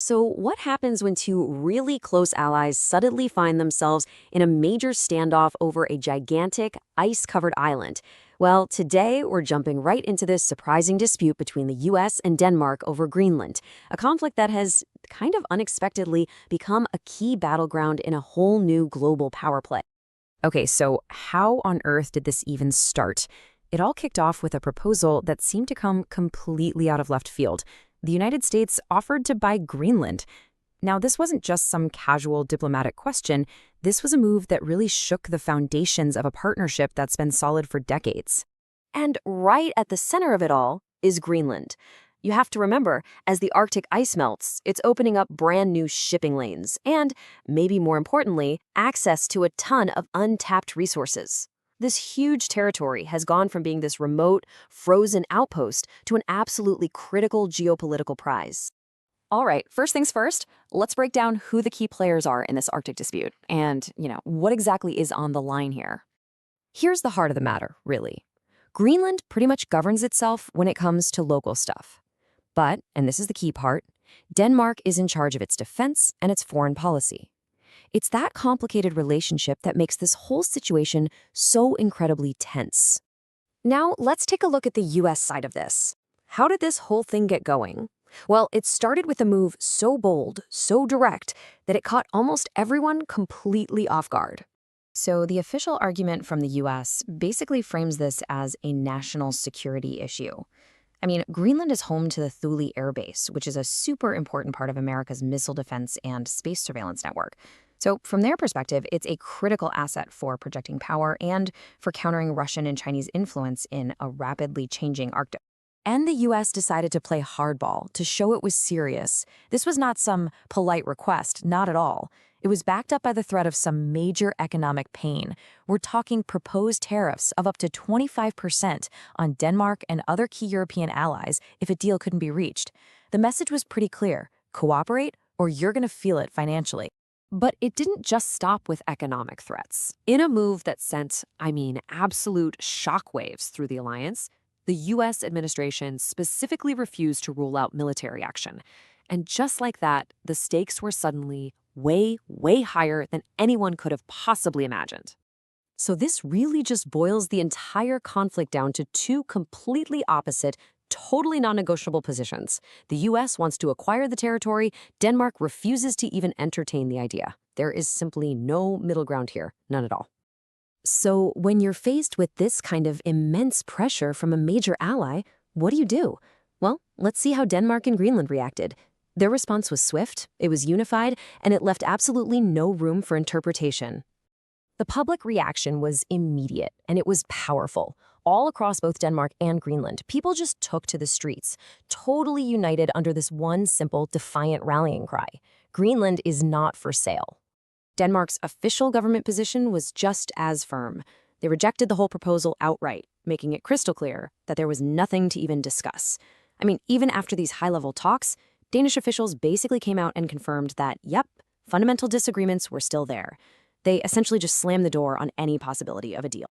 So, what happens when two really close allies suddenly find themselves in a major standoff over a gigantic, ice covered island? Well, today we're jumping right into this surprising dispute between the US and Denmark over Greenland, a conflict that has kind of unexpectedly become a key battleground in a whole new global power play. Okay, so how on earth did this even start? It all kicked off with a proposal that seemed to come completely out of left field. The United States offered to buy Greenland. Now, this wasn't just some casual diplomatic question. This was a move that really shook the foundations of a partnership that's been solid for decades. And right at the center of it all is Greenland. You have to remember, as the Arctic ice melts, it's opening up brand new shipping lanes and, maybe more importantly, access to a ton of untapped resources. This huge territory has gone from being this remote, frozen outpost to an absolutely critical geopolitical prize. All right, first things first, let's break down who the key players are in this Arctic dispute and, what exactly is on the line here. Here's the heart of the matter, really. Greenland pretty much governs itself when it comes to local stuff. But, and this is the key part, Denmark is in charge of its defense and its foreign policy. It's that complicated relationship that makes this whole situation so incredibly tense. Now, let's take a look at the US side of this. How did this whole thing get going? Well, it started with a move so bold, so direct, that it caught almost everyone completely off guard. So the official argument from the US basically frames this as a national security issue. I mean, Greenland is home to the Thule Air Base, which is a super important part of America's missile defense and space surveillance network. So from their perspective, it's a critical asset for projecting power and for countering Russian and Chinese influence in a rapidly changing Arctic. And the US decided to play hardball to show it was serious. This was not some polite request, not at all. It was backed up by the threat of some major economic pain. We're talking proposed tariffs of up to 25% on Denmark and other key European allies if a deal couldn't be reached. The message was pretty clear: cooperate or you're going to feel it financially. But it didn't just stop with economic threats. In a move that sent, absolute shockwaves through the alliance, the US administration specifically refused to rule out military action. And just like that, the stakes were suddenly way, way higher than anyone could have possibly imagined. So this really just boils the entire conflict down to two completely opposite, totally non-negotiable positions. The US wants to acquire the territory. Denmark refuses to even entertain the idea. There is simply no middle ground here, none at all. So when you're faced with this kind of immense pressure from a major ally, what do? Well, let's see how Denmark and Greenland reacted. Their response was swift, it was unified, and it left absolutely no room for interpretation. The public reaction was immediate, and it was powerful. All across both Denmark and Greenland, people just took to the streets, totally united under this one simple, defiant rallying cry: Greenland is not for sale. Denmark's official government position was just as firm. They rejected the whole proposal outright, making it crystal clear that there was nothing to even discuss. Even after these high-level talks, Danish officials basically came out and confirmed that, yep, fundamental disagreements were still there. They essentially just slammed the door on any possibility of a deal.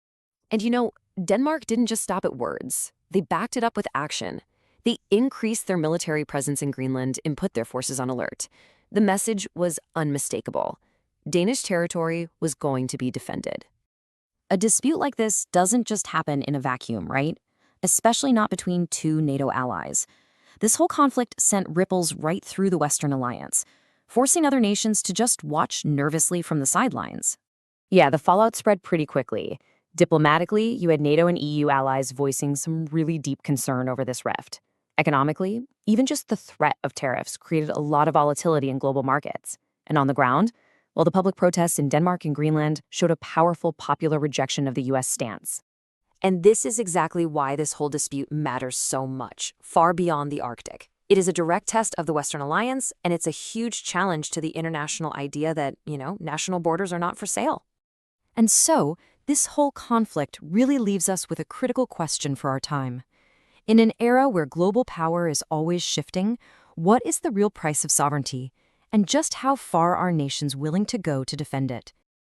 And Denmark didn't just stop at words. They backed it up with action. They increased their military presence in Greenland and put their forces on alert. The message was unmistakable. Danish territory was going to be defended. A dispute like this doesn't just happen in a vacuum, right? Especially not between two NATO allies. This whole conflict sent ripples right through the Western alliance, forcing other nations to just watch nervously from the sidelines. Yeah, the fallout spread pretty quickly. Diplomatically, you had NATO and EU allies voicing some really deep concern over this rift. Economically, even just the threat of tariffs created a lot of volatility in global markets. And on the ground, well, the public protests in Denmark and Greenland showed a powerful popular rejection of the US stance. And this is exactly why this whole dispute matters so much, far beyond the Arctic. It is a direct test of the Western alliance, and it's a huge challenge to the international idea that, national borders are not for sale. And so, this whole conflict really leaves us with a critical question for our time. In an era where global power is always shifting, what is the real price of sovereignty? And just how far are nations willing to go to defend it?